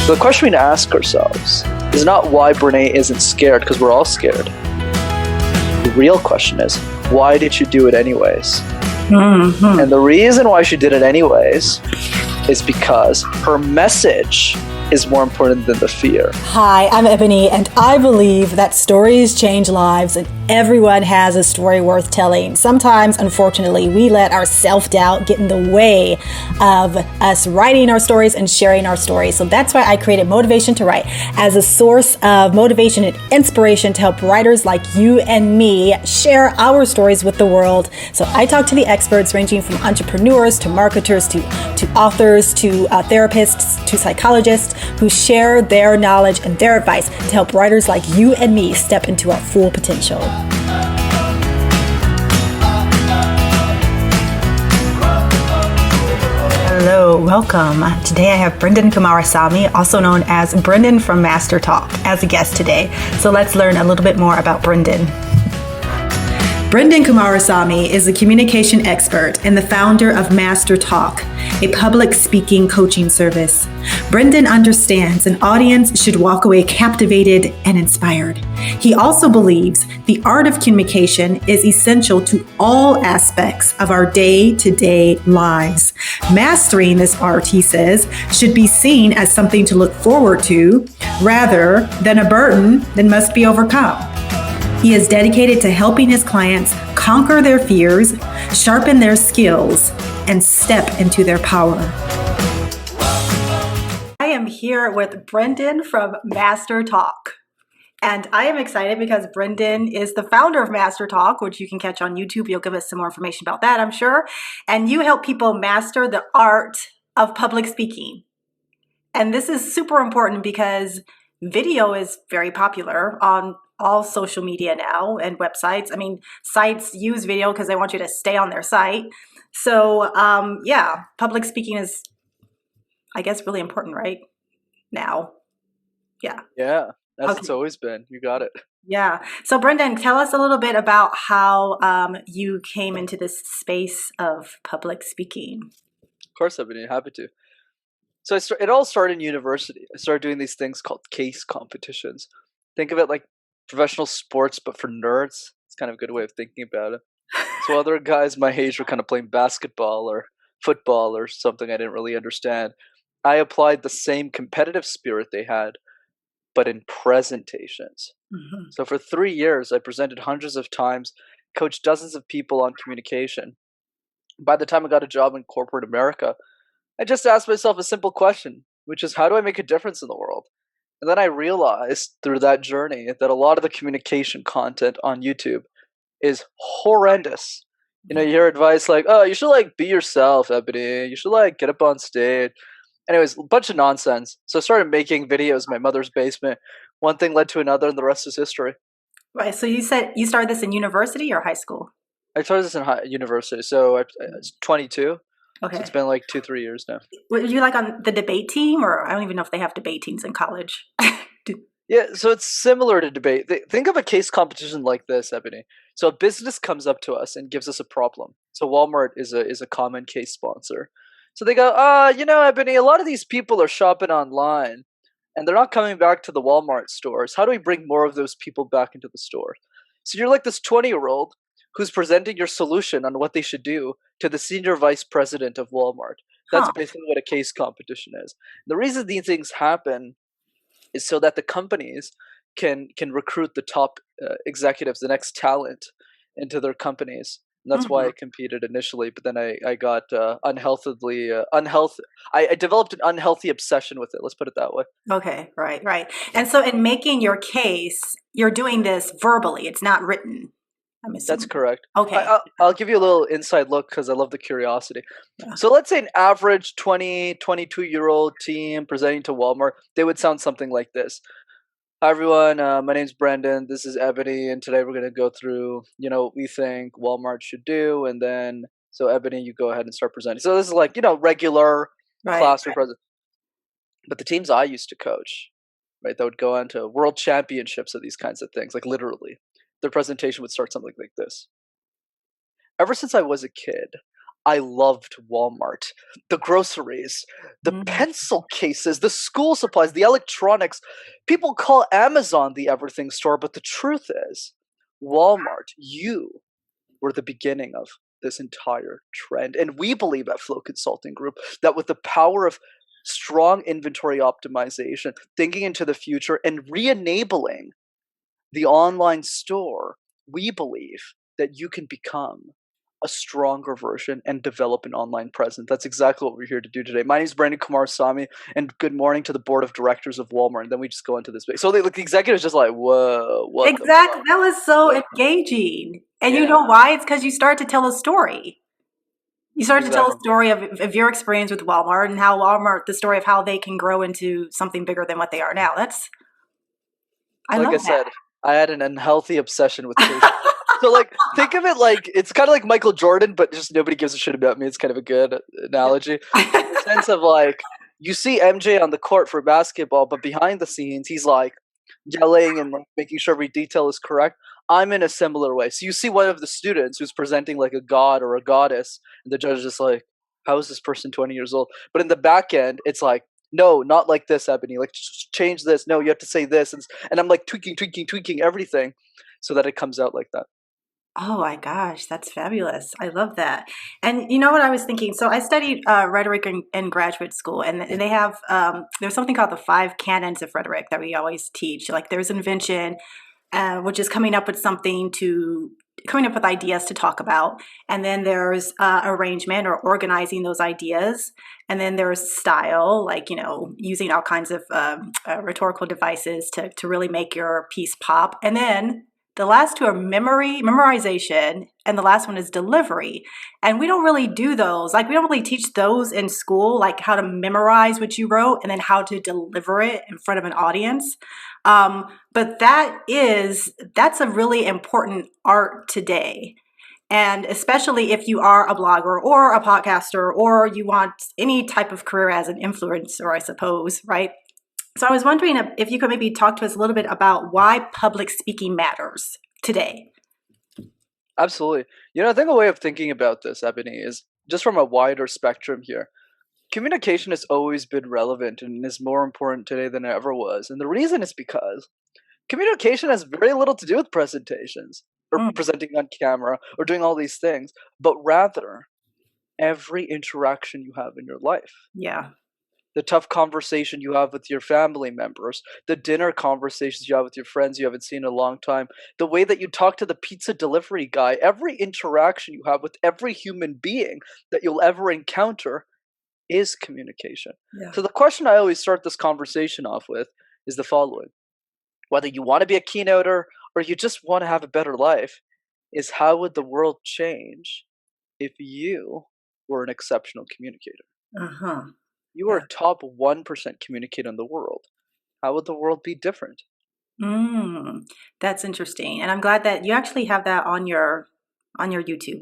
The question we need to ask ourselves is not why Brene isn't scared, because we're all scared. The real question is, why did you do it anyways? Mm-hmm. And the reason why she did it anyways is because her message is more important than the fear. Hi, I'm Ebony, and I believe that stories change lives, and everyone has a story worth telling. Sometimes, unfortunately, we let our self-doubt get in the way of us writing our stories and sharing our stories. So that's why I created Motivation to Write as a source of motivation and inspiration to help writers like you and me share our stories with the world. So I talk to the experts ranging from entrepreneurs to marketers to authors to therapists to psychologists who share their knowledge and their advice to help writers like you and me step into our full potential. Hello, welcome. Today I have Brenden Kumarasamy, also known as Brenden from Master Talk, as a guest today. So let's learn a little bit more about Brenden. Brenden Kumarasamy is a communication expert and the founder of Master Talk, a public speaking coaching service. Brenden understands an audience should walk away captivated and inspired. He also believes the art of communication is essential to all aspects of our day-to-day lives. Mastering this art, he says, should be seen as something to look forward to rather than a burden that must be overcome. He is dedicated to helping his clients conquer their fears, sharpen their skills, and step into their power. I am here with Brenden from Master Talk. And I am excited because Brenden is the founder of Master Talk, which you can catch on YouTube. You'll give us some more information about that, I'm sure. And you help people master the art of public speaking. And this is super important because video is very popular on all social media now and websites. I mean, sites use video because they want you to stay on their site. So, public speaking is, I guess, really important right now. Yeah. Yeah, that's It's always been. You got it. Yeah. So, Brenden, tell us a little bit about how you came into this space of public speaking. Of course, I've been happy to. So it all started in university. I started doing these things called case competitions. Think of it like professional sports, but for nerds. It's kind of a good way of thinking about it. So other guys my age were kind of playing basketball or football or something I didn't really understand. I applied the same competitive spirit they had, but in presentations. Mm-hmm. So for 3 years, I presented hundreds of times, coached dozens of people on communication. By the time I got a job in corporate America, I just asked myself a simple question, which is, how do I make a difference in the world? And then I realized through that journey that a lot of the communication content on YouTube is horrendous. You know, you hear advice like, oh, you should be yourself, Ebony. You should get up on stage. Anyways, a bunch of nonsense. So I started making videos in my mother's basement. One thing led to another, and the rest is history. Right. So you said you started this in university or high school? I started this in university. So I was 22. Okay. So it's been 2-3 years now. Were you on the debate team, or I don't even know if they have debate teams in college? Yeah, so it's similar to debate. Think of a case competition like this, Ebony. So a business comes up to us and gives us a problem. So Walmart is a common case sponsor. So they go, Ebony, a lot of these people are shopping online, and they're not coming back to the Walmart stores. How do we bring more of those people back into the store? So you're this 20-year-old who's presenting your solution on what they should do to the senior vice president of Walmart. That's basically what a case competition is. The reason these things happen is so that the companies can recruit the top executives, the next talent, into their companies. And that's why I competed initially, but then I got unhealthy. I developed an unhealthy obsession with it. Let's put it that way. Okay, right. And so in making your case, you're doing this verbally. It's not written. That's correct. Okay. I'll give you a little inside look because I love the curiosity. Yeah. So let's say an average 20, 22-year-old team presenting to Walmart, they would sound something like this. Hi, everyone. My name's Brenden. This is Ebony. And today we're going to go through, what we think Walmart should do. And then, so Ebony, you go ahead and start presenting. So this is regular classroom present. But the teams I used to coach, right, that would go on to world championships of these kinds of things, literally. Their presentation would start something like this. Ever since I was a kid, I loved Walmart. The groceries, the Mm. pencil cases, the school supplies, the electronics. People call Amazon the everything store, but the truth is, Walmart, you were the beginning of this entire trend. And we believe at Flow Consulting Group that with the power of strong inventory optimization, thinking into the future, and re enabling the online store, we believe that you can become a stronger version and develop an online presence. That's exactly what we're here to do today. My name is Brenden Kumarasamy, and good morning to the board of directors of Walmart. And then we just go into this big. So the executive's just like, whoa, what the Exactly. fuck? That was so What? engaging. And you Yeah, know why? It's because you start to tell a story. You start to tell a exactly. story of your experience with Walmart and how Walmart, the story of how they can grow into something bigger than what they are now. I Like love I said, I had an unhealthy obsession with chasing. So like think of it like it's kind of like Michael Jordan, but just nobody gives a shit about me. It's kind of a good analogy in the that. sense of like you see MJ on the court for basketball, but behind the scenes he's like yelling and like making sure every detail is correct. I'm in a similar way. So you see one of the students who's presenting like a god or a goddess, and the judge is just like, "How is this person 20 years old?" But in the back end, it's like, "No, not like this, Ebony. Like change this. No, you have to say this." And I'm like tweaking everything, so that it comes out like that. Oh my gosh, that's fabulous. I love that. And you know what I was thinking? So I studied rhetoric in graduate school, and they have there's something called the five canons of rhetoric that we always teach. Like there's invention, which is coming up with ideas to talk about, and then there's arrangement or organizing those ideas, and then there's style, like using all kinds of rhetorical devices to really make your piece pop, and then the last two are memorization, and the last one is delivery. And we don't really do those. Like we don't really teach those in school, like how to memorize what you wrote and then how to deliver it in front of an audience. But that's a really important art today. And especially if you are a blogger or a podcaster or you want any type of career as an influencer, I suppose, right? So I was wondering if you could maybe talk to us a little bit about why public speaking matters today. Absolutely. I think a way of thinking about this, Ebony, is just from a wider spectrum here. Communication has always been relevant and is more important today than it ever was. And the reason is because communication has very little to do with presentations or Mm, presenting on camera or doing all these things, but rather every interaction you have in your life. yeah. The tough conversation you have with your family members, the dinner conversations you have with your friends you haven't seen in a long time, the way that you talk to the pizza delivery guy, every interaction you have with every human being that you'll ever encounter is communication. Yeah. So the question I always start this conversation off with is the following. Whether you want to be a keynoter or you just want to have a better life, is how would the world change if you were an exceptional communicator? Uh-huh. You are Yeah. a top 1% communicator in the world. How would the world be different? Mm, that's interesting. And I'm glad that you actually have that on your YouTube.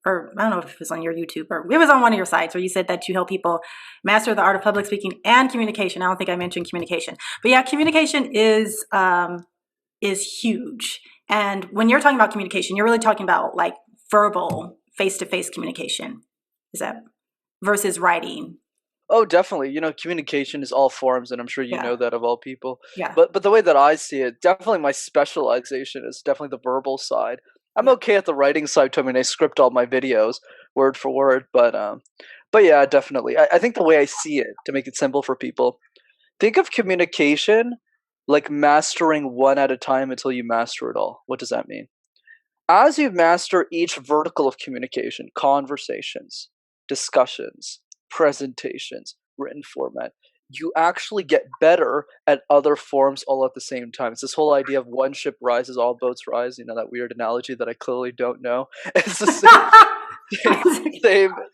Or I don't know if it was on your YouTube or it was on one of your sites where you said that you help people master the art of public speaking and communication. I don't think I mentioned communication. But yeah, communication is huge. And when you're talking about communication, you're really talking about like verbal face-to-face communication. Is that versus writing? Oh, definitely. Communication is all forms, and I'm sure you Yeah. know that of all people. Yeah. But the way that I see it, definitely my specialization is definitely the verbal side. I'm Yeah. okay at the writing side too. I mean, I script all my videos word for word, but yeah, definitely. I think the way I see it, to make it simple for people, think of communication like mastering one at a time until you master it all. What does that mean? As you master each vertical of communication, conversations, discussions, presentations, written format, you actually get better at other forms all at the same time. It's this whole idea of one ship rises, all boats rise. That weird analogy that I clearly don't know. It's the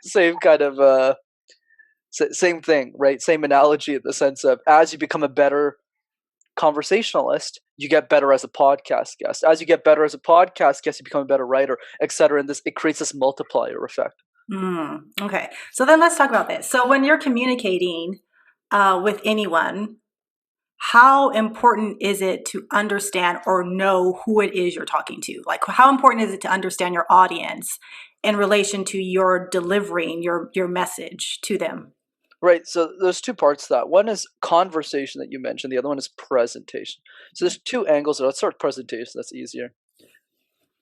same kind of same thing, right? Same analogy in the sense of as you become a better conversationalist, you get better as a podcast guest. As you get better as a podcast guest, you become a better writer, etc. And it creates this multiplier effect. Okay. So then let's talk about this. So when you're communicating with anyone, how important is it to understand or know who it is you're talking to? Like, how important is it to understand your audience in relation to your delivering your message to them? Right. So there's two parts to that. One is conversation that you mentioned. The other one is presentation. So there's two angles. Let's start with presentation. That's easier.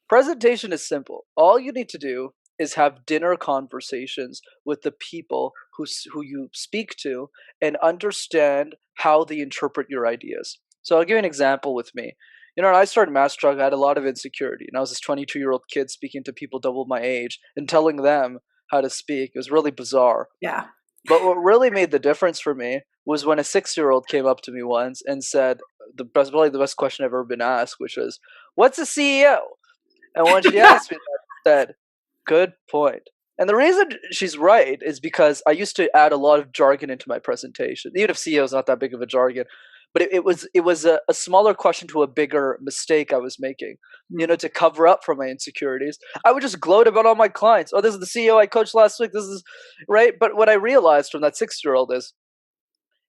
Presentation is simple. All you need to do is have dinner conversations with the people who you speak to and understand how they interpret your ideas. So I'll give you an example with me. When I started Master Talk, I had a lot of insecurity. And I was this 22-year-old kid speaking to people double my age and telling them how to speak. It was really bizarre. Yeah. But what really made the difference for me was when a 6-year-old came up to me once and said, probably the best question I've ever been asked, which was, "What's a CEO?" And when she asked me that, I said, "Good point." And the reason she's right is because I used to add a lot of jargon into my presentation, even if CEO is not that big of a jargon. But it was a smaller question to a bigger mistake I was making, to cover up for my insecurities. I would just gloat about all my clients. Oh, this is the CEO I coached last week. This is right. But what I realized from that 6-year-old is,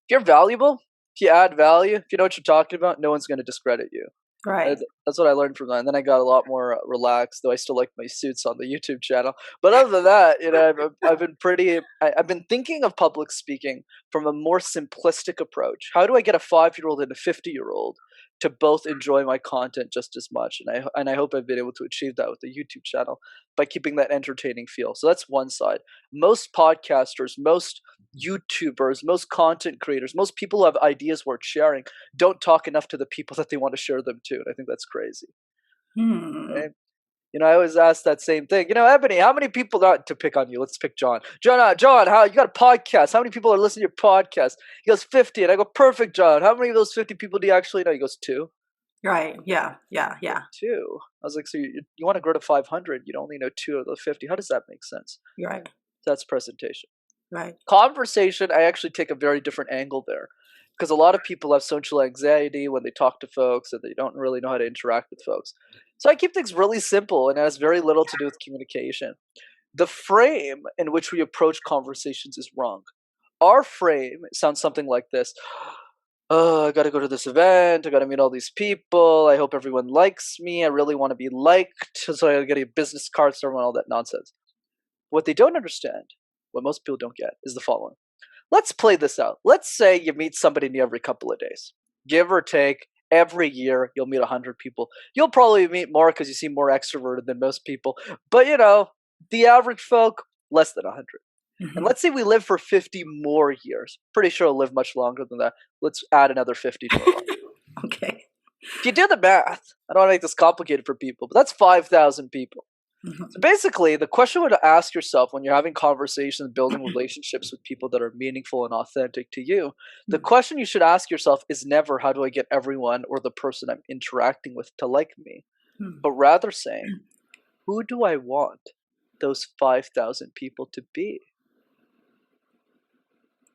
if you're valuable, if you add value, if you know what you're talking about, no one's going to discredit you. Right. That's what I learned from that. And then I got a lot more relaxed, though I still like my suits on the YouTube channel. But other than that, I've been thinking of public speaking from a more simplistic approach. How do I get a 5-year-old and a 50-year-old to both enjoy my content just as much? And I hope I've been able to achieve that with the YouTube channel by keeping that entertaining feel. So that's one side. Most podcasters, most YouTubers, most content creators, most people who have ideas worth sharing don't talk enough to the people that they want to share them to. And I think that's crazy. Right? I always ask that same thing. Ebony, how many people, not to pick on you, let's pick John. John, how you got a podcast? How many people are listening to your podcast? He goes, 50. And I go, perfect, John. How many of those 50 people do you actually know? He goes, 2. Right. Yeah. 2. I was like, so you want to grow to 500. You'd only know 2 of the 50. How does that make sense? Right. That's presentation. Right. Conversation, I actually take a very different angle there, because a lot of people have social anxiety when they talk to folks and they don't really know how to interact with folks. So I keep things really simple, and it has very little to do with communication. The frame in which we approach conversations is wrong. Our frame sounds something like this. Oh, I got to go to this event. I got to meet all these people. I hope everyone likes me. I really want to be liked. So I got to get business cards and all that nonsense. What they don't understand, what most people don't get, is the following. Let's play this out. Let's say you meet somebody new every couple of days. Give or take, every year you'll meet 100 people. You'll probably meet more because you seem more extroverted than most people. But, the average folk, less than 100. Mm-hmm. And let's say we live for 50 more years. Pretty sure we'll live much longer than that. Let's add another 50 to our life. Okay. If you do the math, I don't want to make this complicated for people, but that's 5,000 people. Mm-hmm. So basically, the question you want to ask yourself when you're having conversations, building relationships with people that are meaningful and authentic to you, the question you should ask yourself is never, how do I get everyone or the person I'm interacting with to like me? But rather saying, who do I want those 5,000 people to be?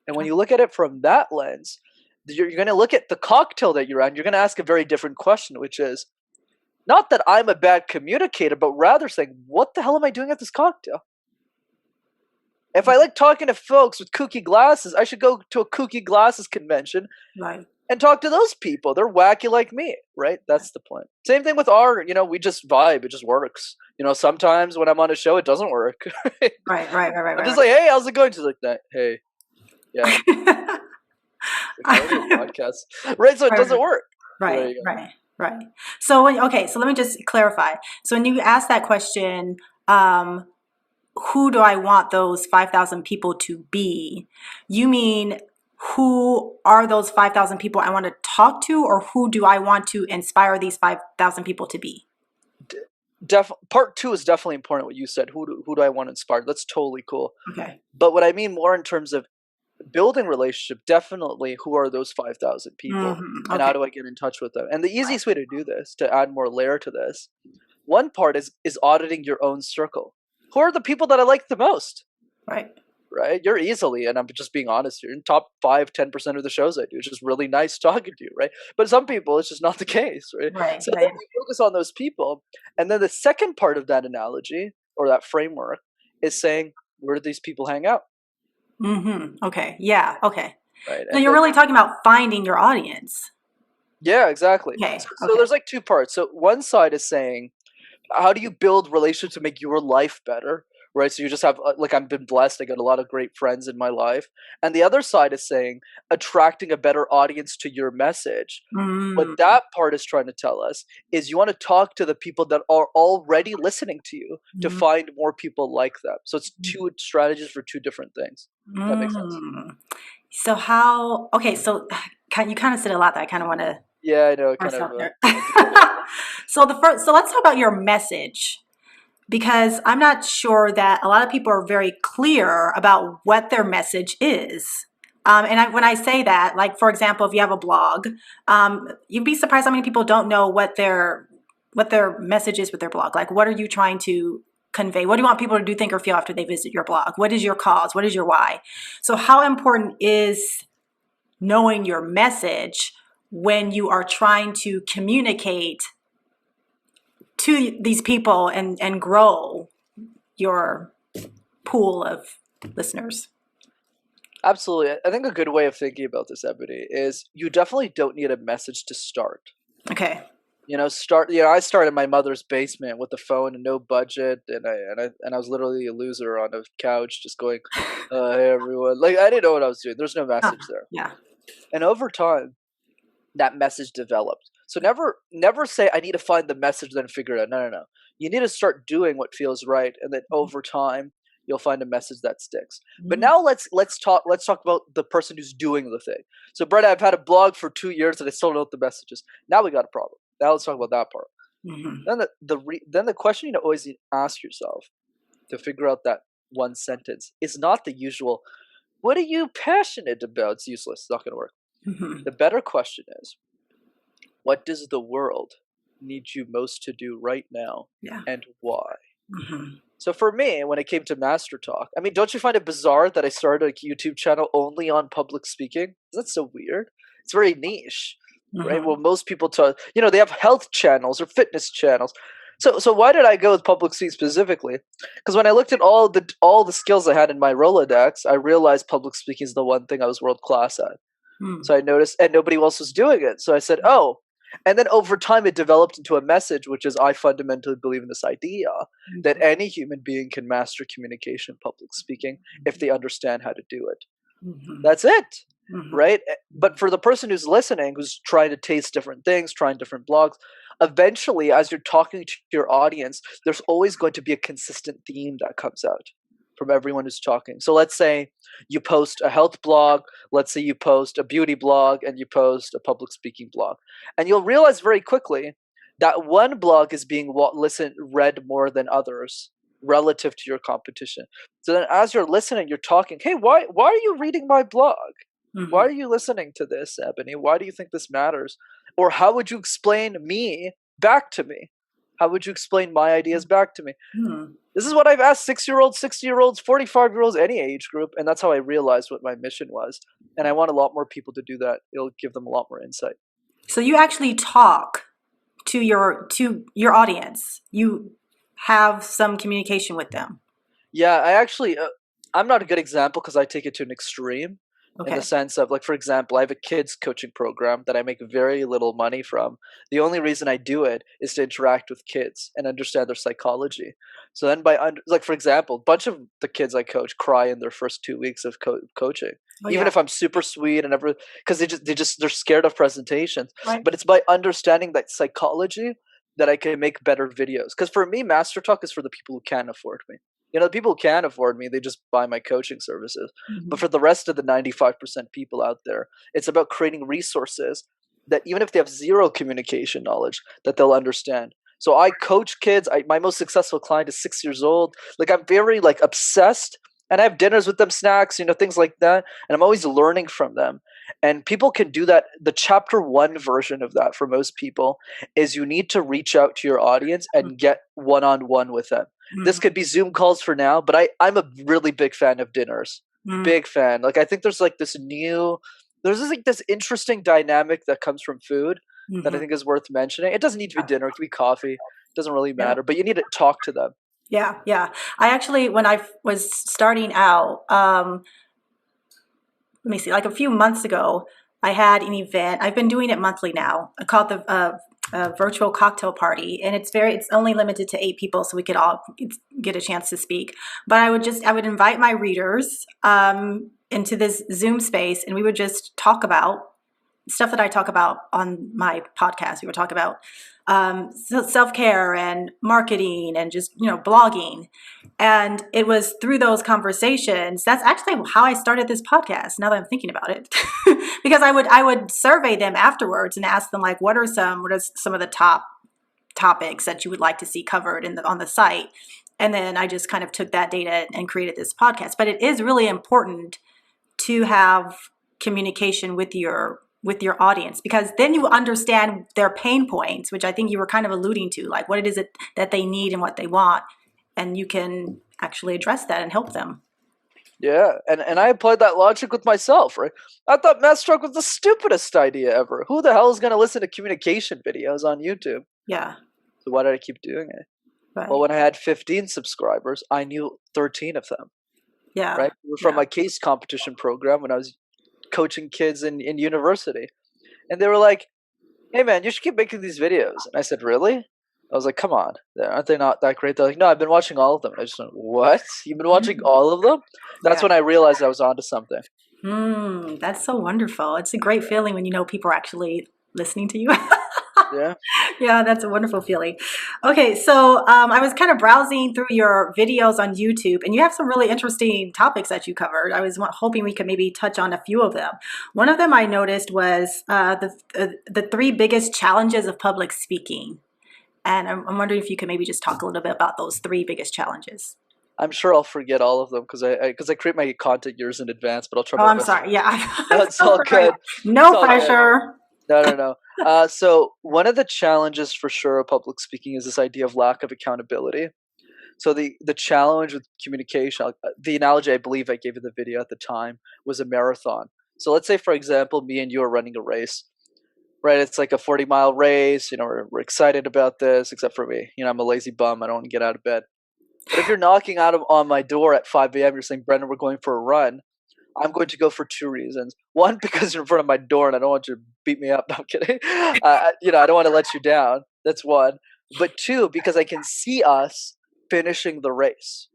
And when you look at it from that lens, you're going to look at the cocktail that you're at, and you're going to ask a very different question, which is, not that I'm a bad communicator, but rather saying, what the hell am I doing at this cocktail? If I like talking to folks with kooky glasses, I should go to a kooky glasses convention and talk to those people. They're wacky like me, right? That's the point. Same thing with art. We just vibe. It just works. Sometimes when I'm on a show, it doesn't work. Right. I'm just like, hey, how's it going? She's like, that. Hey, yeah. Podcast. Right, so it doesn't work. Right. So so let me just clarify. So when you ask that question, who do I want those 5,000 people to be? You mean, who are those 5,000 people I want to talk to, or who do I want to inspire these 5,000 people to be? Part 2 is definitely important. What you said, who do I want to inspire? That's totally cool. Okay. But what I mean more in terms of building relationship, definitely, who are those 5,000 people, and how do I get in touch with them? And the easiest way to do this, to add more layer to this, one part is auditing your own circle. Who are the people that I like the most? Right. You're easily, and I'm just being honest here, in top 5-10% of the shows I do. It's just really nice talking to you, right? But some people, it's just not the case, right? So then you focus on those people, and then the second part of that analogy or that framework is saying, where do these people hang out? Okay. Yeah. Okay. Right. So you're really talking about finding your audience. Yeah, exactly. Okay. So there's like 2 parts. So one side is saying, how do you build relationships to make your life better, right? So you just have like, I've been blessed, I got a lot of great friends in my life. And the other side is saying attracting a better audience to your message. What Mm, that part is trying to tell us is you want to talk to the people that are already listening to you to mm, find more people like them. So it's two strategies for two different things. That makes sense. mm. So how, okay, so you kind of said a lot that I kind of want to Yeah, I know, kind parse of out there. went into detail. So let's talk about your message, because I'm not sure that a lot of people are very clear about what their message is. When I say that, like, for example, if you have a blog, you'd be surprised how many people don't know what their message is with their blog. Like, what are you trying to convey? What do you want people to do, think, or feel after they visit your blog? What is your cause? What is your why? So how important is knowing your message when you are trying to communicate to these people and grow your pool of listeners? Absolutely. I think a good way of thinking about this, Ebony, is you definitely don't need a message to start. Okay. I started in my mother's basement with a phone and no budget, and I was literally a loser on a couch, just going, "Hey everyone!" Like I didn't know what I was doing. There's no Oh, message there, yeah. and over time, that message developed. So never say I need to find the message then figure it out. No, no, no. You need to start doing what feels right, and then over time you'll find a message that sticks. But Mm, now let's talk about the person who's doing the thing. So Brett, I've had a blog for 2 years and I still don't know what the message is. Now we got a problem. Now let's talk about that part. mhm, Then the question you always need to ask yourself to figure out that one sentence is not the usual. What are you passionate about? It's useless. It's not going to work. mhm. The better question is, what does the world need you most to do right now, Yeah. and why? Mhm. So for me, when it came to Master Talk, I mean, don't you find it bizarre that I started a YouTube channel only on public speaking? That's so weird. It's very niche, right? Well, Mhm. most people talk, they have health channels or fitness channels. So why did I go with public speaking specifically? Because when I looked at all the skills I had in my Rolodex, I realized public speaking is the one thing I was world class at. Mm. So I noticed, and nobody else was doing it. So I said, oh. And then over time, it developed into a message, which is I fundamentally believe in this idea that any human being can master communication, public speaking, if they understand how to do it. Mhm. That's it, Mhm. right? But for the person who's listening, who's trying to taste different things, trying different blogs, eventually, as you're talking to your audience, there's always going to be a consistent theme that comes out from everyone who's talking. So let's say you post a health blog, let's say you post a beauty blog, and you post a public speaking blog. And you'll realize very quickly that one blog is being read more than others relative to your competition. So then as you're listening, you're talking, hey, why are you reading my blog? Why Mhm. are you listening to this, Ebony? Why do you think this matters? Or how would you explain me back to me? How would you explain my ideas back to me? Mhm. This is what I've asked 6-year-olds, 60-year-olds, 45-year-olds, any age group, and that's how I realized what my mission was. And I want a lot more people to do that. It'll give them a lot more insight. So you actually talk to your audience. You have some communication with them. Yeah, I'm not a good example because I take it to an extreme in the Okay. sense of, like, for example, I have a kids coaching program that I make very little money from. The only reason I do it is to interact with kids and understand their psychology. So then, like, for example, a bunch of the kids I coach cry in their first 2 weeks of coaching, Oh even yeah. if I'm super sweet and everything, because they're scared of presentations. Right. But it's by understanding that psychology that I can make better videos. Because for me, Master Talk is for the people who can't afford me. The people who can afford me, they just buy my coaching services. But Mhm. for the rest of the 95% people out there, it's about creating resources that even if they have zero communication knowledge, that they'll understand. So I coach kids. My most successful client is 6 years old. Like, I'm very, like, obsessed, and I have dinners with them, snacks, things like that. And I'm always learning from them. And people can do that. The chapter one version of that for most people is you need to reach out to your audience and get one on one with them. This Mhm. could be Zoom calls for now, but I'm a really big fan of dinners. Mhm. Big fan. Like, I think there's this interesting dynamic that comes from food that I Mhm. think is worth mentioning. It doesn't need to be dinner, it could be coffee. It doesn't really Yeah. matter, but you need to talk to them. Yeah. Yeah. I actually, when I was starting out, let me see, like a few months ago, I had an event. I've been doing it monthly now, called the a virtual cocktail party, and it's only limited to 8 people, so we could all get a chance to speak. But I would invite my readers into this Zoom space, and we would just talk about stuff that I talk about on my podcast. We would talk about self-care and marketing and just, blogging. And it was through those conversations, that's actually how I started this podcast, now that I'm thinking about it. Because I would survey them afterwards and ask them, like, what are some of the top topics that you would like to see covered on the site? And then I just kind of took that data and created this podcast. But it is really important to have communication with your audience, because then you understand their pain points, which I think you were kind of alluding to, like what it is that they need and what they want, and you can actually address that and help them. Yeah, and I applied that logic with myself, right? I thought Masstalk was the stupidest idea ever. Who the hell is going to listen to communication videos on YouTube? Yeah. So why did I keep doing it? Right. Well, when I had 15 subscribers, I knew 13 of them. Yeah. Right? From my case competition program when I was coaching kids in university. And they were like, hey man, you should keep making these videos. And I said, really? I was like, come on, aren't they not that great? They're like, no, I've been watching all of them. And I just went, what? You've been watching all of them? That's when I realized I was onto something. That's so wonderful. It's a great feeling when you know people are actually listening to you. Yeah. Yeah, that's a wonderful feeling. Okay, so I was kind of browsing through your videos on YouTube, and you have some really interesting topics that you covered. I was hoping we could maybe touch on a few of them. One of them I noticed was the 3 biggest challenges of public speaking. And I'm wondering if you could maybe just talk a little bit about those 3 biggest challenges. I'm sure I'll forget all of them because I create my content years in advance, but I'll try. I'm sorry. Yeah, that's all good. No pressure. No. So one of the challenges for sure of public speaking is this idea of lack of accountability. So the challenge with communication, the analogy I believe I gave in the video at the time was a marathon. So let's say, for example, me and you are running a race, right? It's like a 40-mile race. We're excited about this, except for me. I'm a lazy bum. I don't want to get out of bed. But if you're knocking on my door at 5 a.m., you're saying, Brenden, we're going for a run. I'm going to go for 2 reasons. One, because you're in front of my door and I don't want you to beat me up. No, I'm kidding. I don't want to let you down. That's one. But 2, because I can see us finishing the race,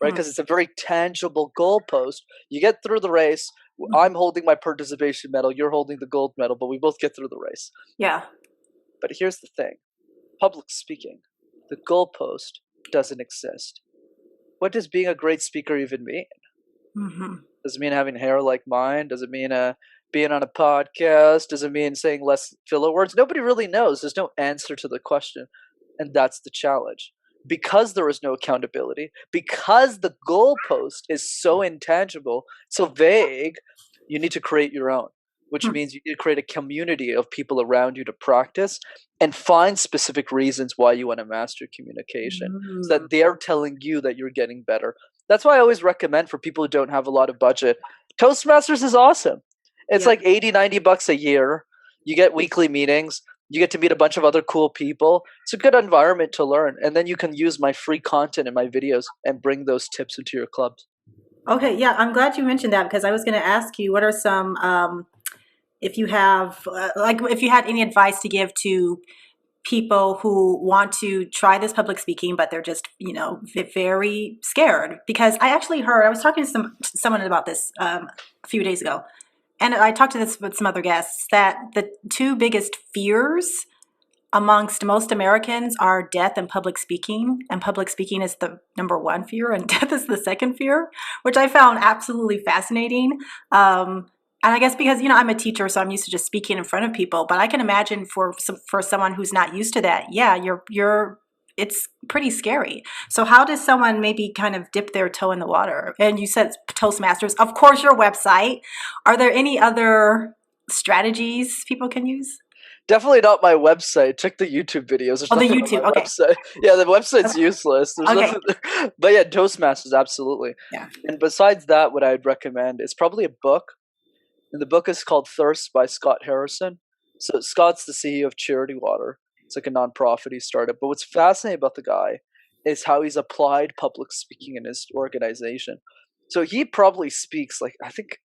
right? Because it's a very tangible goalpost. You get through the race. I'm holding my participation medal. You're holding the gold medal, but we both get through the race. Yeah. But here's the thing. Public speaking, the goalpost doesn't exist. What does being a great speaker even mean? Does it mean having hair like mine? Does it mean being on a podcast? Does it mean saying less filler words? Nobody really knows. There's no answer to the question. And that's the challenge. Because there is no accountability, because the goalpost is so intangible, so vague, you need to create your own, which means you need to create a community of people around you to practice and find specific reasons why you want to master communication so that they're telling you that you're getting better. That's why I always recommend for people who don't have a lot of budget, Toastmasters is awesome. It's like $80-$90 a year. You get weekly meetings. You get to meet a bunch of other cool people. It's a good environment to learn. And then you can use my free content in my videos and bring those tips into your clubs. Okay, yeah, I'm glad you mentioned that, because I was going to ask you, what are some, if you have, if you had any advice to give to people who want to try this public speaking, but they're just, very scared. Because I actually I was talking to someone about this a few days ago, and I talked to this with some other guests, that the 2 biggest fears amongst most Americans are death and public speaking. And public speaking is the number 1 fear, and death is the second fear, which I found absolutely fascinating. And I guess because, I'm a teacher, so I'm used to just speaking in front of people. But I can imagine for someone who's not used to that, it's pretty scary. So how does someone maybe kind of dip their toe in the water? And you said Toastmasters, of course, your website. Are there any other strategies people can use? Definitely not my website. Check the YouTube videos. There's the YouTube, okay. Website. Yeah, the website's useless. There's nothing there. But yeah, Toastmasters, absolutely. Yeah. And besides that, what I'd recommend is probably a book. And the book is called Thirst by Scott Harrison. So Scott's the CEO of Charity Water. It's like a nonprofit he started. But what's fascinating about the guy is how he's applied public speaking in his organization. So he probably speaks like, I think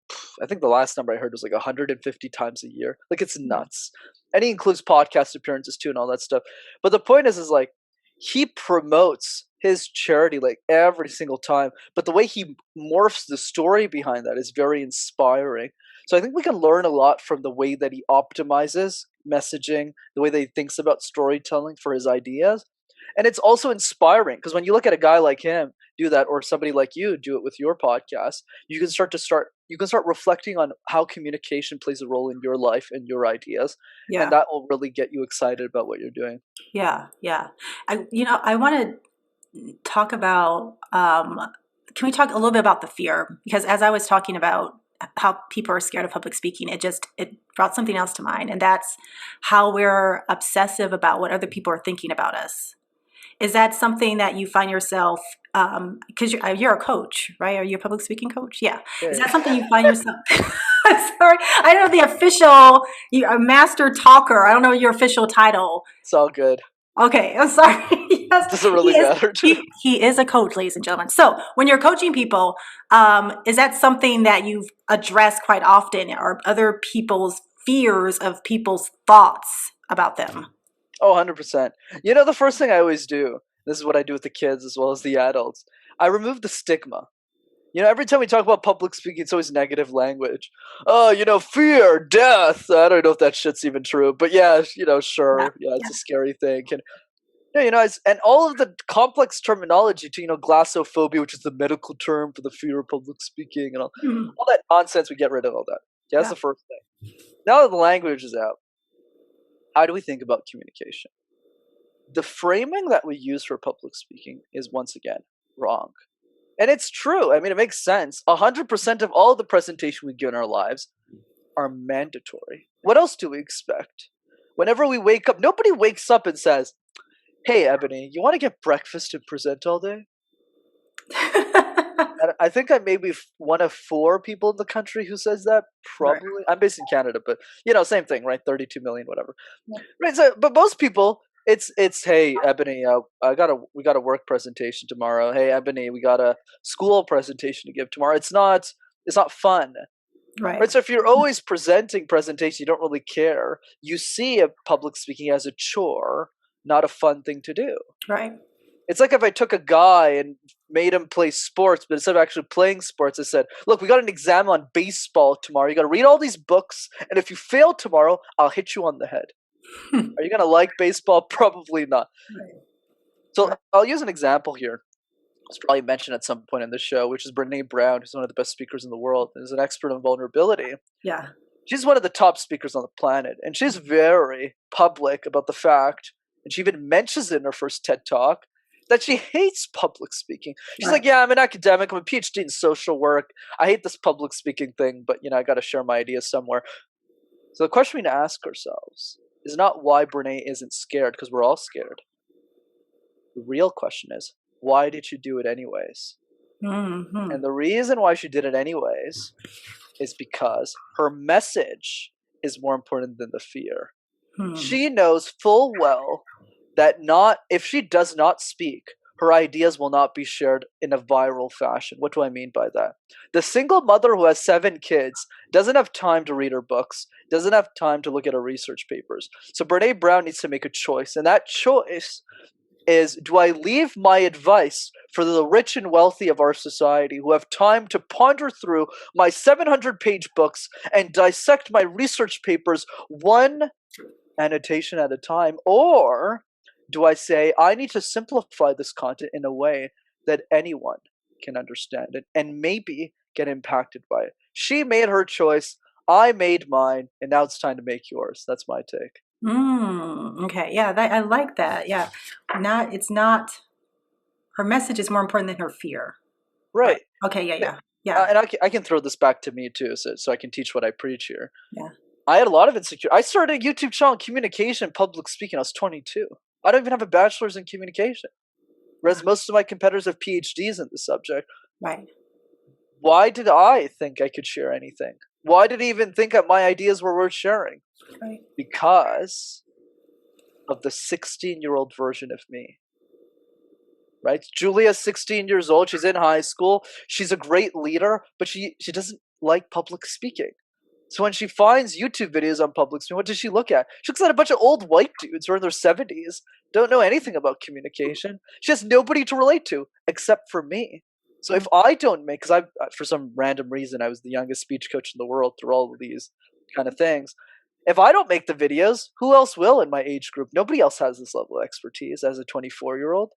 the last number I heard was like 150 times a year. Like, it's nuts. And he includes podcast appearances too and all that stuff. But the point is like he promotes his charity like every single time. But the way he morphs the story behind that is very inspiring. So I think we can learn a lot from the way that he optimizes messaging, the way that he thinks about storytelling for his ideas. And it's also inspiring because when you look at a guy like him do that, or somebody like you do it with your podcast, you can start reflecting on how communication plays a role in your life and your ideas, and Yeah. that will really get you excited about what you're doing. Yeah. Yeah. I want to talk about, can we talk a little bit about the fear? Because as I was talking about how people are scared of public speaking, it brought something else to mind. And that's how we're obsessive about what other people are thinking about us. Is that something that you find yourself, because you're a coach, right? Are you a public speaking coach? Yeah. Is that something you find yourself? Sorry, I don't know the official, a master talker. I don't know your official title. It's all good. Okay, I'm sorry. Yes, Doesn't really matter. he is a coach, ladies and gentlemen. So when you're coaching people, is that something that you've addressed quite often, or other people's fears of people's thoughts about them? Oh, 100%. You know, the first thing I always do, this is what I do with the kids as well as the adults, I remove the stigma. You know, every time we talk about public speaking, it's always negative language. Oh, you know, fear, death. I don't know if that shit's even true, but yeah, you know, sure. Yeah, it's a scary thing. And, yeah, you know, and all of the complex terminology to, you know, glossophobia, which is the medical term for the fear of public speaking, and all that nonsense, we get rid of all that. Yeah, that's the first thing. Now that the language is out, how do we think about communication? The framing that we use for public speaking is once again wrong. And it's true. I mean, it makes sense. 100% of all the presentation we give in our lives are mandatory. What else do we expect? Whenever we wake up, nobody wakes up and says, "Hey, Ebony, you want to get breakfast and present all day?" And I think I may be one of 4 people in the country who says that. Probably, right. I'm based in Canada, but you know, same thing, right? 32 million, whatever. Yeah. Right. So, but most people, it's hey, Ebony, we got a work presentation tomorrow. Hey, Ebony, we got a school presentation to give tomorrow. It's not fun. Right. So if you're always presenting presentation, you don't really care. You see a public speaking as a chore, not a fun thing to do. Right. It's like if I took a guy and made him play sports, but instead of actually playing sports, I said, "Look, we got an exam on baseball tomorrow. You got to read all these books, and if you fail tomorrow, I'll hit you on the head." Are you going to like baseball? Probably not. Right. So I'll use an example here. It's probably mentioned at some point in the show, which is Brenden Brown, who's one of the best speakers in the world, and is an expert on vulnerability. Yeah. She's one of the top speakers on the planet, and she's very public about the fact, and she even mentions it in her first TED Talk, that she hates public speaking. She's like, "Yeah, I'm an academic. I'm a PhD in social work. I hate this public speaking thing, but you know, I got to share my ideas somewhere." So the question we need to ask ourselves is not why Brene isn't scared, because we're all scared. The real question is, why did she do it anyways? Mm-hmm. And the reason why she did it anyways is because her message is more important than the fear. She knows full well that if she does not speak, her ideas will not be shared in a viral fashion. What do I mean by that? The single mother who has 7 kids doesn't have time to read her books, doesn't have time to look at her research papers. So Brene Brown needs to make a choice, and that choice is, do I leave my advice for the rich and wealthy of our society who have time to ponder through my 700-page books and dissect my research papers one annotation at a time, or do I say, I need to simplify this content in a way that anyone can understand it and maybe get impacted by it? She made her choice, I made mine, and now it's time to make yours. That's my take. Okay, yeah, I like that. Yeah, it's not, her message is more important than her fear. Right. Okay, yeah. And I can throw this back to me too, so I can teach what I preach here. Yeah. I had a lot of insecurity. I started a YouTube channel on communication, public speaking. I was 22. I don't even have a bachelor's in communication, whereas most of my competitors have PhDs in the subject. Right. Why did I think I could share anything? Why did I even think that my ideas were worth sharing? Right. Because of the 16-year-old version of me. Right? Julia's 16 years old. She's in high school. She's a great leader, but she doesn't like public speaking. So when she finds YouTube videos on public speaking, what does she look at? She looks at a bunch of old white dudes who are in their 70s, don't know anything about communication. She has nobody to relate to except for me. So if I don't make, because I, for some random reason, I was the youngest speech coach in the world through all of these kind of things. If I don't make the videos, who else will in my age group? Nobody else has this level of expertise as a 24-year-old.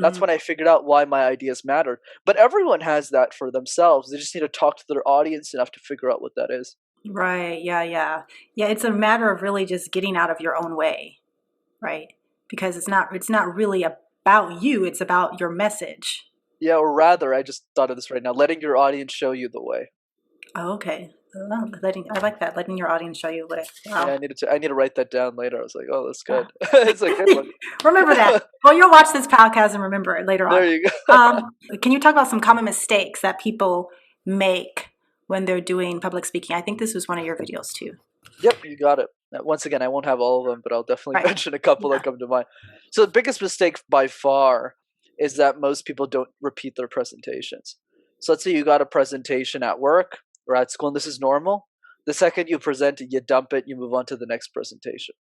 That's when I figured out why my ideas mattered. But everyone has that for themselves. They just need to talk to their audience enough to figure out what that is. Right. Yeah. Yeah. Yeah. It's a matter of really just getting out of your own way, right? Because it's not really about you. It's about your message. Yeah, or rather, I just thought of this right now, letting your audience show you the way. Oh, okay. I like that. Letting your audience show you the way. Yeah, Wow. I need to write that down later. I was like, oh, that's good. It's a good one. Remember that. Well, you'll watch this podcast and remember it later on. There you go. Can you talk about some common mistakes that people make when they're doing public speaking? I think this was one of your videos too. Yep, you got it. Once again, I won't have all of them, but I'll definitely Right. mention a couple Yeah. that come to mind. So the biggest mistake by far is that most people don't repeat their presentations. So let's say you got a presentation at work or at school, and this is normal. The second you present it, you dump it, you move on to the next presentation.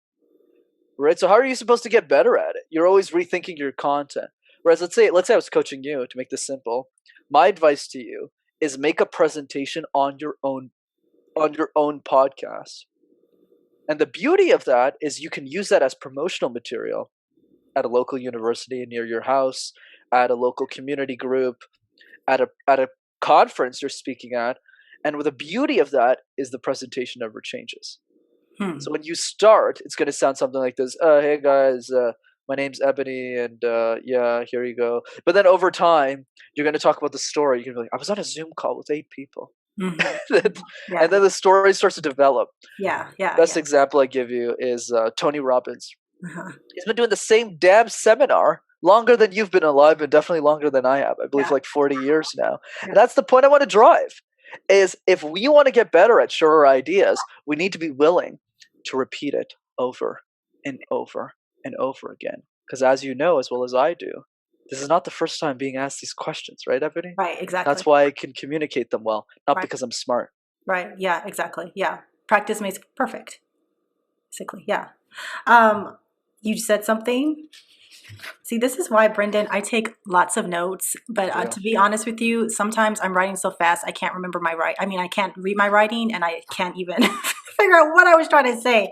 Right? So how are you supposed to get better at it? You're always rethinking your content. Whereas let's say I was coaching you to make this simple. My advice to you is make a presentation on your own podcast. And the beauty of that is you can use that as promotional material at a local university near your house, at a local community group, at a conference you're speaking at. And the beauty of that is the presentation never changes. So when you start, it's going to sound something like this. Hey guys, my name's Ebony, and yeah, here you go. But then over time, you're going to talk about the story. You're going to be like, I was on a Zoom call with 8 people. Yeah. And then the story starts to develop. Yeah. Yeah. Best Yeah. example I give you is Tony Robbins. Uh-huh. He's been doing the same damn seminar longer than you've been alive, and definitely longer than I have. I believe Yeah. like 40 years now. Yeah. And that's the point I want to drive. Is if we want to get better at sharing our ideas, we need to be willing to repeat it over and over and over again. Because as you know, as well as I do, this is not the first time being asked these questions, right, Ebony? Right. Exactly. That's why I can communicate them well, not Right. because I'm smart. Right. Yeah. Exactly. Yeah. Practice makes perfect. Basically. Yeah. You said something. See, this is why, Brenden, I take lots of notes, but Yeah. to be honest with you, sometimes I'm writing so fast I can't remember my write. I mean, I can't read my writing, and I can't even figure out what I was trying to say.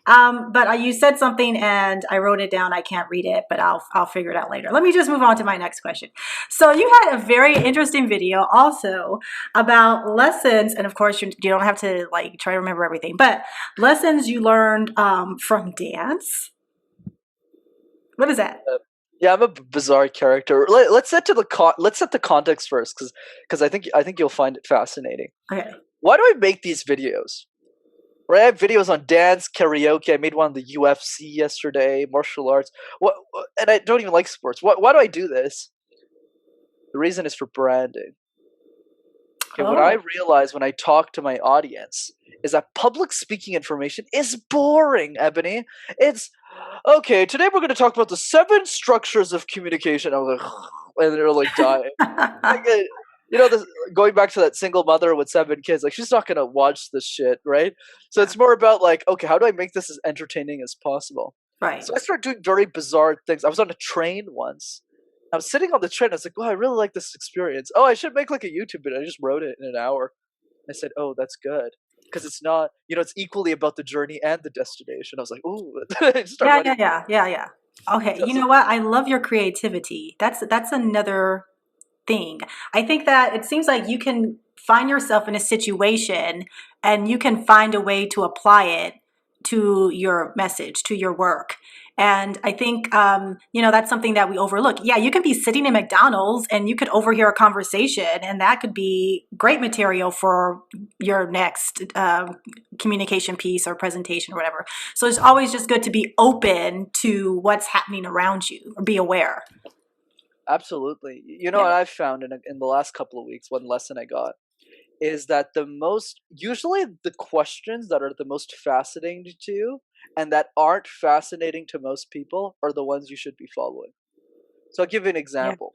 But you said something, and I wrote it down. I can't read it, but I'll figure it out later. Let me just move on to my next question. So you had a very interesting video also about lessons, and of course you don't have to like try to remember everything, but lessons you learned from dance. What is that? Yeah, I'm a bizarre character. Let's set the context first, because I think you'll find it fascinating. Okay. Why do I make these videos? Right, I have videos on dance, karaoke. I made one on the UFC yesterday, martial arts. And I don't even like sports. Why do I do this? The reason is for branding. Okay, what I realize when I talk to my audience is that public speaking information is boring, Ebony. It's okay. Today we're going to talk about the 7 structures of communication. I was like, and they're like dying. Like, this, going back to that single mother with 7 kids, like she's not going to watch this shit, right? So it's more about like, okay, how do I make this as entertaining as possible? Right. So I started doing very bizarre things. I was on a train once. I was sitting on the train. I was like, "Oh, I really like this experience. Oh, I should make like a YouTube video." I just wrote it in an hour. I said, "Oh, that's good," because it's not, it's equally about the journey and the destination. I was like, "Ooh," Yeah. Okay, you know what? I love your creativity. That's another thing. I think that it seems like you can find yourself in a situation and you can find a way to apply it to your message, to your work. And I think, that's something that we overlook. Yeah, you can be sitting in McDonald's and you could overhear a conversation, and that could be great material for your next communication piece or presentation or whatever. So it's always just good to be open to what's happening around you or be aware. Absolutely. What I've found in the last couple of weeks, one lesson I got is that usually the questions that are the most fascinating to you and that aren't fascinating to most people are the ones you should be following. So I'll give you an example.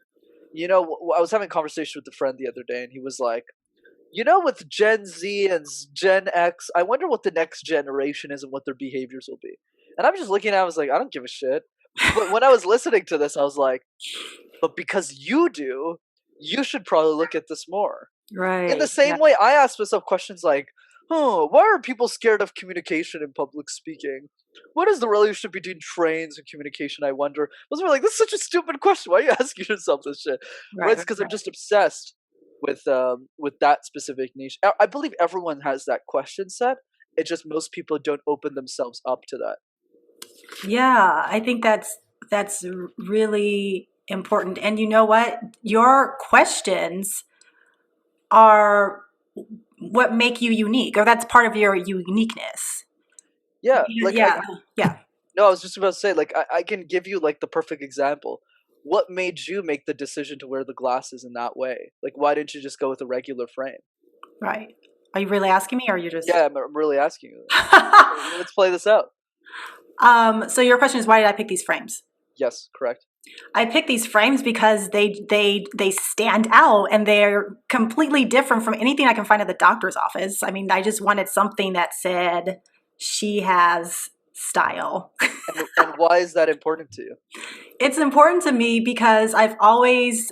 I was having a conversation with a friend the other day, and he was like, with Gen Z and Gen X, I wonder what the next generation is and what their behaviors will be. And I'm just looking at it, I was like, I don't give a shit. But when I was listening to this, I was like, but because you do, you should probably look at this more. In the Right. Yeah. same way, I ask myself questions like, why are people scared of communication and public speaking? What is the relationship between trains and communication, I wonder? Those were like, this is such a stupid question. Why are you asking yourself this shit? Right? Right. It's because I'm just obsessed with that specific niche. I believe everyone has that question set. It's just most people don't open themselves up to that. Yeah, I think that's really important. And you know what? Your questions are what make you unique, or that's part of your uniqueness. Yeah, like Yeah, yeah, no, I was just about to say, like, I can give you like the perfect example. What made you make the decision to wear the glasses in that way? Like, why didn't you just go with a regular frame? right. Are you really asking me, or are you just? Yeah, I'm really asking you. Let's play this out. So your question is, why did I pick these frames? Yes, correct. I picked these frames because they stand out and they're completely different from anything I can find at the doctor's office. I mean, I just wanted something that said she has style. And why is that important to you? It's important to me because I've always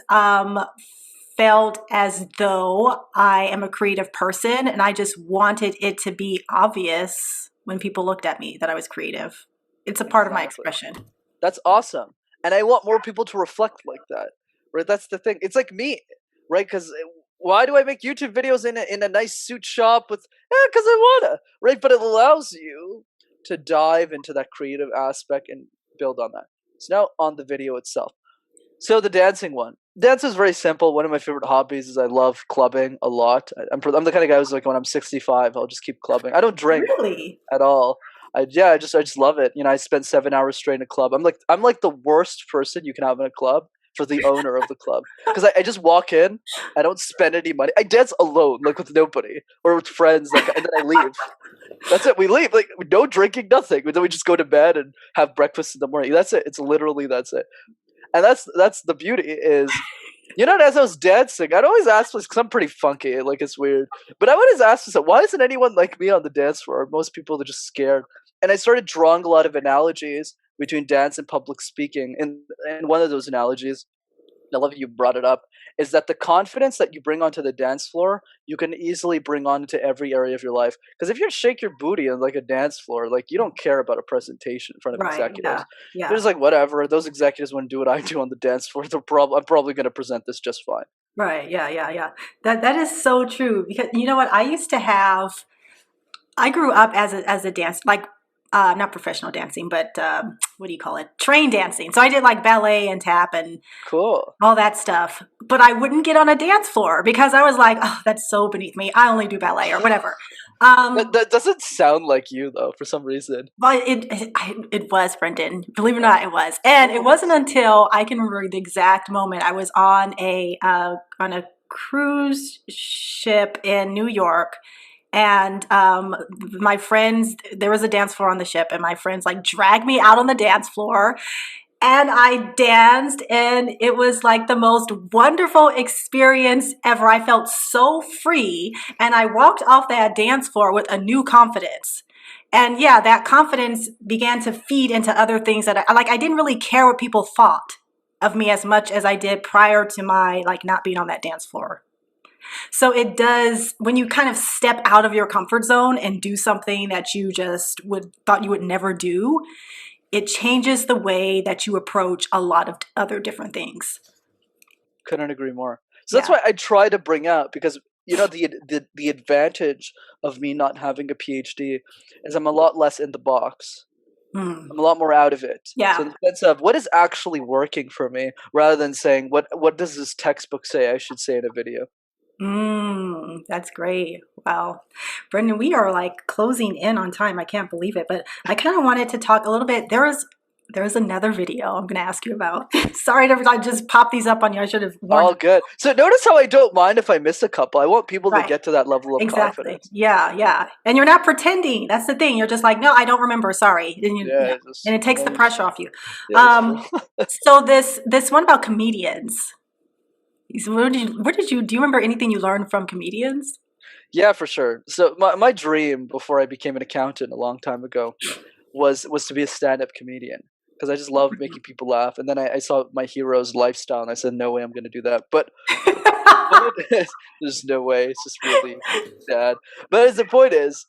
felt as though I am a creative person, and I just wanted it to be obvious when people looked at me that I was creative. It's a part of my Exactly. expression. That's awesome. And I want more people to reflect like that. Right? That's the thing. It's like me, right? Because why do I make YouTube videos in a nice suit shop with? Yeah, because I wanna, right? But it allows you to dive into that creative aspect and build on that. So now on the video itself. So the dancing one. Dance is very simple. One of my favorite hobbies is I love clubbing a lot. I'm the kind of guy who's like, when I'm 65, I'll just keep clubbing. I don't drink Really? at all. I just love it. I spend 7 hours straight in a club. I'm like the worst person you can have in a club for the owner of the club, because I just walk in. I don't spend any money. I dance alone, like with nobody or with friends, like, and then I leave. That's it. We leave, like, no drinking, nothing. Then we just go to bed and have breakfast in the morning. That's it. It's literally that's it. And that's the beauty is, as I was dancing, I'd always ask this because I'm pretty funky, like it's weird. But I would always ask myself, why isn't anyone like me on the dance floor? Most people are just scared. And I started drawing a lot of analogies between dance and public speaking. And one of those analogies, I love you brought it up, is that the confidence that you bring onto the dance floor, you can easily bring onto every area of your life. Because if you shake your booty on like a dance floor, like you don't care about a presentation in front of Right. Yeah. executives. They're Yeah. just like, whatever. Those executives wouldn't do what I do on the dance floor. I'm probably going to present this just fine. Right. Yeah. Yeah. Yeah. That is so true, because you know what? I grew up as a dance, like not professional dancing, but what do you call it? Train dancing. So I did like ballet and tap and Cool. all that stuff. But I wouldn't get on a dance floor because I was like, oh, that's so beneath me. I only do ballet or whatever. That doesn't sound like you though, for some reason. But it was, Brendan. Believe it or not, it was. And it wasn't until I can remember the exact moment I was on a cruise ship in New York, and my friends, there was a dance floor on the ship, and my friends like dragged me out on the dance floor, and I danced, and it was like the most wonderful experience ever. I felt so free, and I walked off that dance floor with a new confidence. And yeah, that confidence began to feed into other things that I didn't really care what people thought of me as much as I did prior to my like not being on that dance floor. So it does, when you kind of step out of your comfort zone and do something that you just thought you would never do, it changes the way that you approach a lot of other different things. Couldn't agree more. So that's Yeah. why I try to bring out, because the advantage of me not having a PhD is I'm a lot less in the box. Hmm. I'm a lot more out of it. So in Yeah. the sense of what is actually working for me, rather than saying what does this textbook say I should say in a video. That's great. Wow. Brendan, we are like closing in on time. I can't believe it, but I kind of wanted to talk a little bit. There was another video I'm going to ask you about. Sorry to I just pop these up on you. I should have warned All you. good. So notice how I don't mind if I miss a couple. I want people to Right. get to that level of Exactly. confidence. Yeah, yeah. And you're not pretending. That's the thing. You're just like, no, I don't remember. Sorry. Yeah, And it takes the pressure off you. yeah, it's true. So this one about comedians. So do you remember anything you learned from comedians? Yeah, for sure. So my dream before I became an accountant a long time ago was to be a stand-up comedian because I just love making people laugh. And then I saw my hero's lifestyle and I said, no way I'm going to do that. But the point is, there's no way. It's just really sad. But as the point is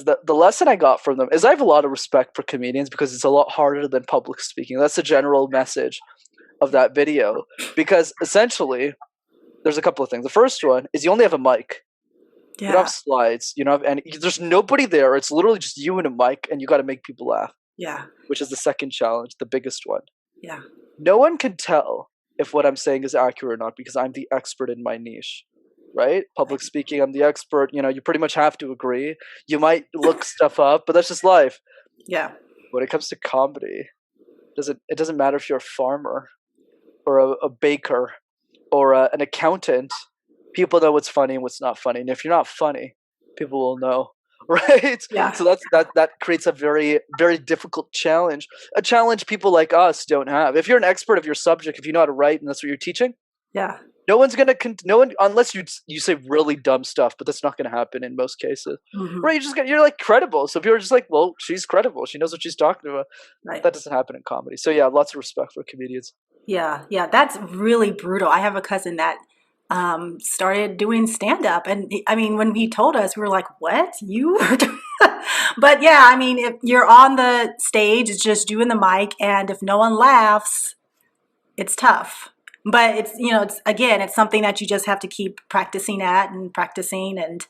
that the lesson I got from them is I have a lot of respect for comedians because it's a lot harder than public speaking. That's the general message of that video because essentially there's a couple of things. The first one is you only have a mic. You don't Yeah. have slides. You don't have any. There's nobody there. It's literally just you and a mic, and you got to make people laugh. Yeah. Which is the second challenge, the biggest one. Yeah. No one can tell if what I'm saying is accurate or not because I'm the expert in my niche, right? Public speaking, I'm the expert. You pretty much have to agree. You might look stuff up, but that's just life. Yeah. When it comes to comedy, it doesn't matter if you're a farmer or a baker or an accountant. People know what's funny and what's not funny, and if you're not funny, people will know, right? Yeah. So that creates a very very difficult challenge, a challenge people like us don't have. If you're an expert of your subject, if you know how to write and that's what you're teaching, Yeah. no one's gonna no one unless you say really dumb stuff, but that's not gonna happen in most cases, Mm-hmm. right? You're like credible, so people are just like, well, she's credible, she knows what she's talking about. Right. That doesn't happen in comedy. So yeah, lots of respect for comedians. Yeah. Yeah. That's really brutal. I have a cousin that started doing stand up. And I mean, when he told us, we were like, what? You? But yeah, I mean, if you're on the stage, it's just you and the mic. And if no one laughs, it's tough. But it's something that you just have to keep practicing at and practicing. And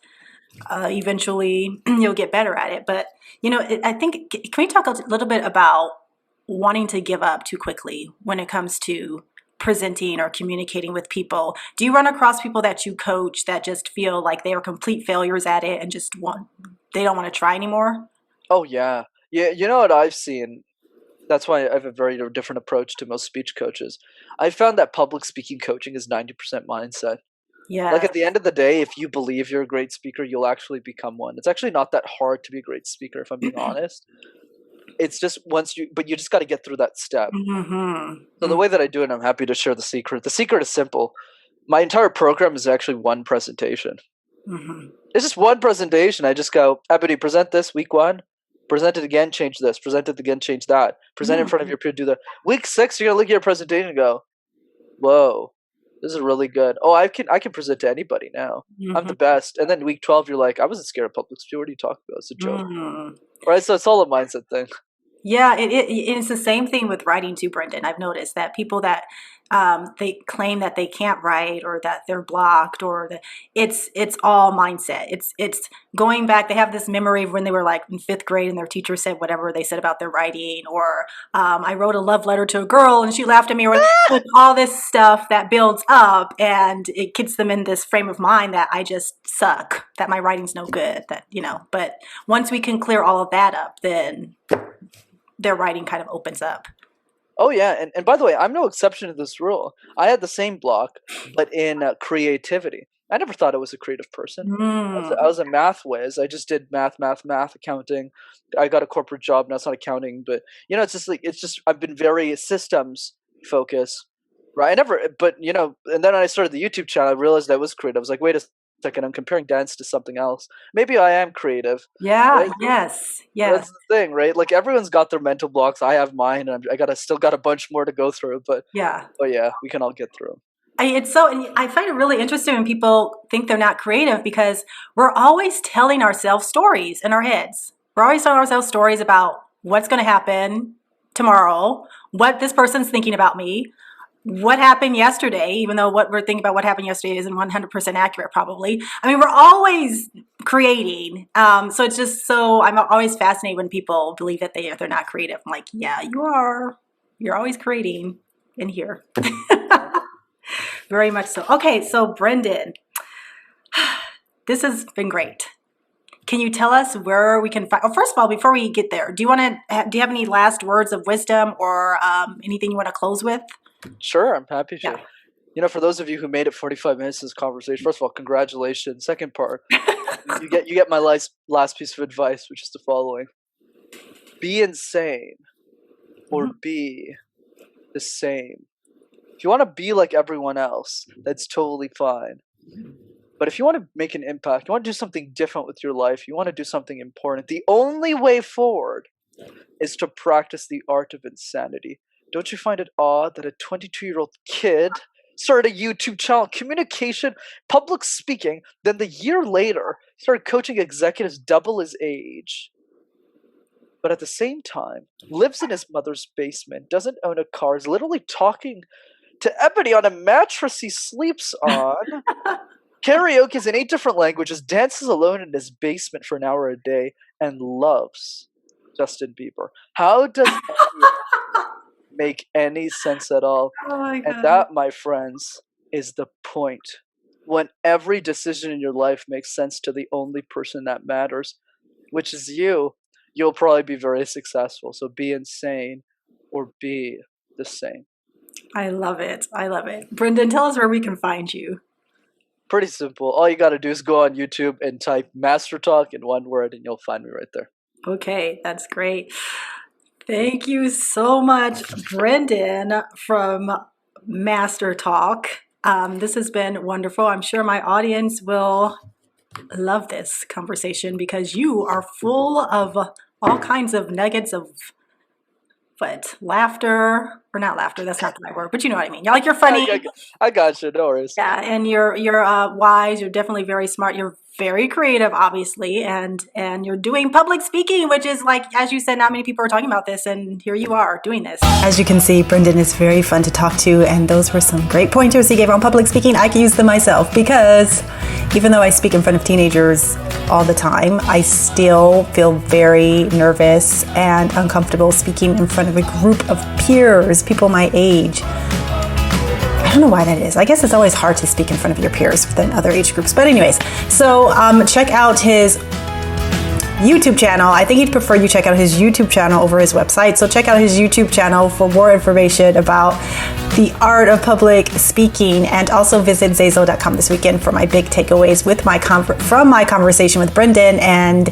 eventually you'll get better at it. But, I think, can we talk a little bit about wanting to give up too quickly when it comes to presenting or communicating with people? Do you run across people that you coach that just feel like they are complete failures at it and they don't want to try anymore? Oh yeah, yeah. You know what I've seen? That's why I have a very different approach to most speech coaches. I found that public speaking coaching is 90% mindset. Like Yeah. at the end of the day, if you believe you're a great speaker, you'll actually become one. It's actually not that hard to be a great speaker, if I'm being honest. It's just but you just got to get through that step. So the Mm-hmm. way that I do it, I'm happy to share the secret. The secret is simple. My entire program is actually one presentation. Mm-hmm. It's just one presentation. I just go, Ebony, present this week one. Present it again, change this. Present it again, change that. Present it in front of your peer, do that. Week 6, you're gonna look at your presentation and go, whoa, this is really good. Oh, I can present to anybody now. I'm Mm-hmm. the best. And then week 12, you're like, I wasn't scared of public speaking. What are you talking about? It's a joke, Mm-hmm. right? So it's all a mindset thing. Yeah, it's the same thing with writing too, Brendan. I've noticed that people that they claim that they can't write or that they're blocked or that it's all mindset. It's going back. They have this memory of when they were like in 5th grade and their teacher said whatever they said about their writing, or I wrote a love letter to a girl and she laughed at me, or all this stuff that builds up and it gets them in this frame of mind that I just suck, that my writing's no good, But once we can clear all of that up, then their writing kind of opens up. Oh yeah, and by the way, I'm no exception to this rule. I had the same block, but in creativity. I never thought I was a creative person. I Mm. was a math whiz. I just did math, accounting. I got a corporate job. Now it's not accounting, but it's just I've been very systems focused, right? I never, but and then when I started the YouTube channel, I realized I was creative. I was like, wait a second, I'm comparing dance to something else. Maybe I am creative, Yeah, right? yes, yes, That's the thing, right? Like everyone's got their mental blocks. I have mine, and I still got a bunch more to go through. yeah. But yeah, we can all get through 'em. And I find it really interesting when people think they're not creative because we're always telling ourselves stories in our heads. We're always telling ourselves stories about what's going to happen tomorrow, what this person's thinking about me, what happened yesterday, even though what we're thinking about what happened yesterday isn't 100% accurate, probably. I mean, we're always creating. So I'm always fascinated when people believe that they're not creative. I'm like, yeah, you are. You're always creating in here. Very much so. Okay, so Brendan, this has been great. Can you tell us where we can find? Oh, first of all, before we get there, do you have any last words of wisdom or anything you want to close with? Sure, I'm happy Yeah. to. For those of you who made it 45 minutes of this conversation, first of all, congratulations. Second part, you get my last piece of advice, which is the following: be insane or Mhm. be the same. If you want to be like everyone else, that's totally fine. But if you want to make an impact, you want to do something different with your life, you want to do something important, the only way forward is to practice the art of insanity. Don't you find it odd that a 22-year-old kid started a YouTube channel, communication, public speaking, then the year later started coaching executives double his age, but at the same time lives in his mother's basement, doesn't own a car, is literally talking to Ebony on a mattress he sleeps on, karaoke's in 8 different languages, dances alone in his basement for an hour a day, and loves Justin Bieber. How does that make any sense at all? Oh my And God. that, my friends, is the point. When every decision in your life makes sense to the only person that matters, which is you, you'll probably be very successful. So be insane or be the same. I love it. I love it. Brenden, tell us where we can find you. Pretty simple. All you got to do is go on YouTube and type Master Talk in one word and you'll find me right there. Okay, that's great. Thank you so much, Brenden from Master Talk. This has been wonderful. I'm sure my audience will love this conversation because you are full of all kinds of nuggets of laughter, or not laughter, that's not the right word, but you know what I mean. Like, you're funny. I got you, no worries. Yeah, and you're wise, you're definitely very smart, you're very creative, obviously, and you're doing public speaking, which is, like, as you said, not many people are talking about this, and here you are doing this. As you can see, Brenden is very fun to talk to, and those were some great pointers he gave on public speaking. I can use them myself because even though I speak in front of teenagers all the time, I still feel very nervous and uncomfortable speaking in front of a group of peers, people my age. I don't know why that is. I guess it's always hard to speak in front of your peers than other age groups. But anyways, so check out his YouTube channel. I think he'd prefer you check out his YouTube channel over his website. So check out his YouTube channel for more information about the art of public speaking, and also visit Zazo.com this weekend for my big takeaways with from my conversation with Brenden. And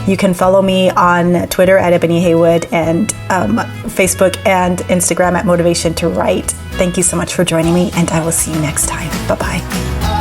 you can follow me on Twitter at Ebony Haywood, and Facebook and Instagram at Motivation to Write. Thank you so much for joining me, and I will see you next time. Bye-bye.